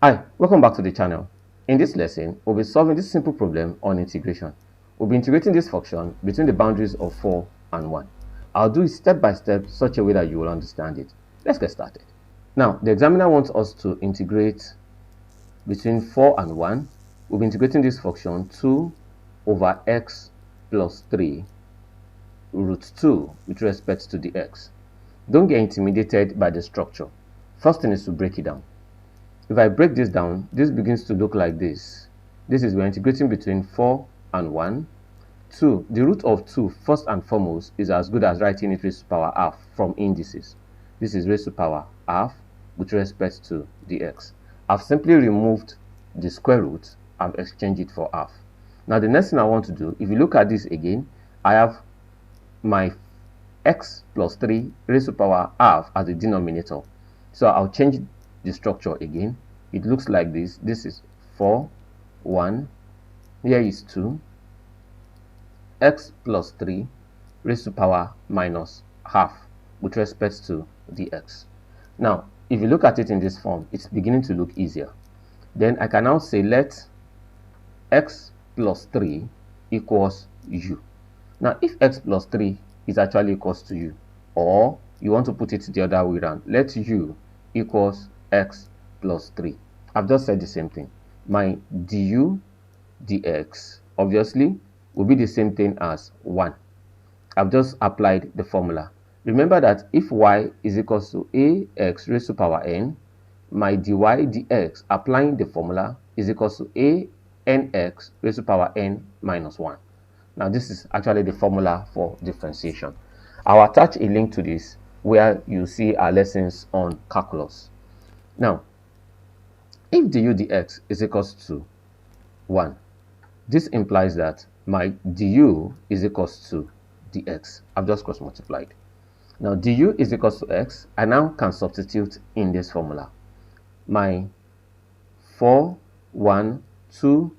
Hi, welcome back to the channel. In this lesson, we'll be solving this simple problem on integration. We'll be integrating this function between the boundaries of 4 and 1. I'll do it step by step such a way that you will understand it. Let's get started. Now, the examiner wants us to integrate between 4 and 1. We'll be integrating this function 2 over x plus 3 root 2 with respect to the x. Don't get intimidated by the structure. First thing is to break it down. If I break this down, this begins to look like this. This is we're integrating between 4 and 1. 2, the root of 2, first and foremost, is as good as writing it raised to power half from indices. This is raised to power half with respect to the x. I've simply removed the square root and exchanged it for half. Now the next thing I want to do, if you look at this again, I have my x plus 3 raised to power half as the denominator. So I'll change the structure again. It looks like this. This is 4, 1, here is 2, x plus 3 raised to power minus half with respect to the x. Now, if you look at it in this form, it's beginning to look easier. Then I can now say let x plus 3 equals u. Now, if x plus 3 is actually equals to u, or you want to put it the other way around, let u equals x plus 3. I've just said the same thing. My du dx obviously will be the same thing as 1. I've just applied the formula. Remember that if y is equals to ax raised to power n, my dy dx applying the formula is equals to anx raised to power n minus 1. Now this is actually the formula for differentiation. I'll attach a link to this where you see our lessons on calculus. Now, if du dx is equals to 1, this implies that my du is equals to dx. I've just cross multiplied. Now du is equals to x. I now can substitute in this formula. My 4, 1, 2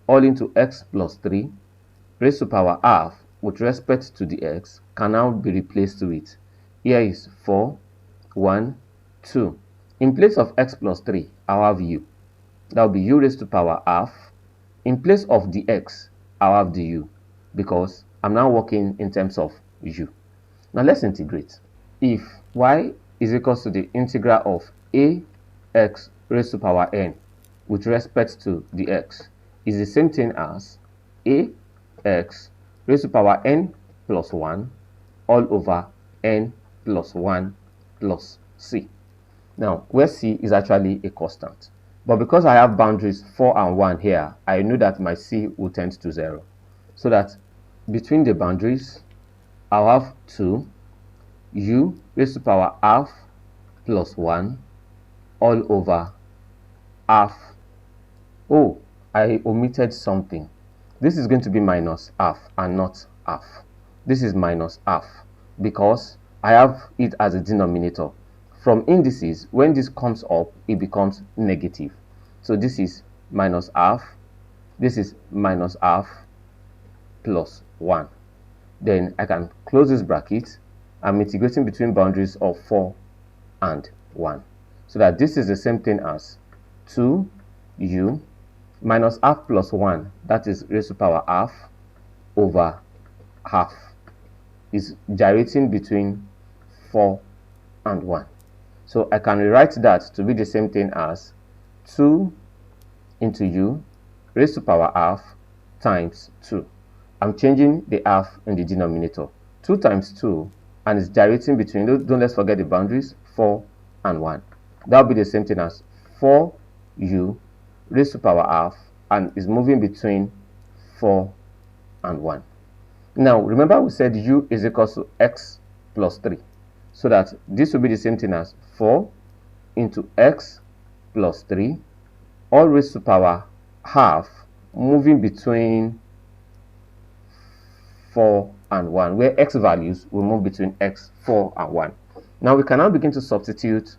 all into x plus 3 raised to power half with respect to the x can now be replaced to it. Here is 4, 1, 2. In place of x plus 3, I'll have u. That will be u raised to power half. In place of the x, I'll have the u because I'm now working in terms of u. Now let's integrate. If y is equals to the integral of ax raised to power n with respect to the x is the same thing as ax raised to power n plus 1 all over n plus 1 plus c. Now, where c is actually a constant. But because I have boundaries 4 and 1 here, I know that my c will tend to 0. So that between the boundaries, I'll have 2 u raised to power half plus 1 all over half. Oh, I omitted something. This is going to be minus half and not half. This is minus half because I have it as a denominator. From indices, when this comes up, it becomes negative. So this is minus half. This is minus half plus 1. Then I can close this bracket. I'm integrating between boundaries of 4 and 1. So that this is the same thing as 2u minus half plus 1, that is raised to power half over half, is gyrating between 4 and 1. So I can rewrite that to be the same thing as 2 into u raised to power half times 2. I'm changing the half in the denominator. 2 times 2, and it's gyrating between, don't let's forget the boundaries, 4 and 1. That will be the same thing as 4u raised to power half, and is moving between 4 and 1. Now, remember we said u is equal to x plus 3. So that this will be the same thing as 4 into x plus 3 all raised to power half, moving between 4 and 1, where x values will move between x, 4 and 1. Now we can now begin to substitute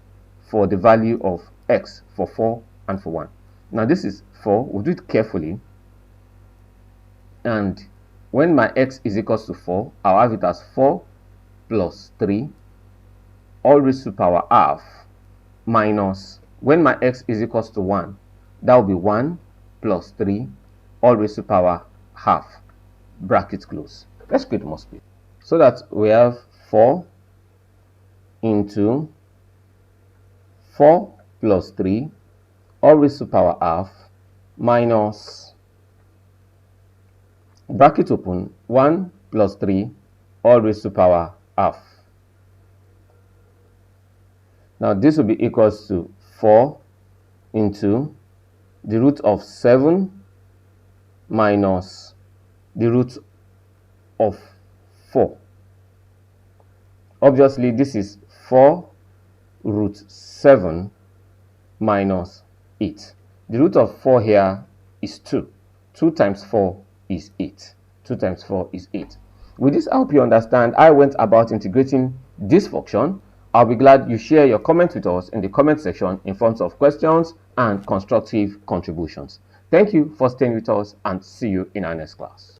for the value of x for 4 and for 1. Now this is 4. We'll do it carefully. And when my x is equals to 4, I'll have it as 4 plus 3 all raised to power half minus when my x is equals to 1, that will be 1 plus 3 all raised to power half, bracket close. Let's create more space. So that we have 4 into 4 plus 3 all raised to power half minus, bracket open, 1 plus 3 all raised to power half. Now this will be equals to 4 into the root of 7 minus the root of 4. Obviously, this is 4 root 7 minus 8. The root of 4 here is 2. 2 times 4 is 8. 2 times 4 is 8. With this, I hope you understand I went about integrating this function. I'll be glad you share your comments with us in the comment section in forms of questions and constructive contributions. Thank you for staying with us, and see you in our next class.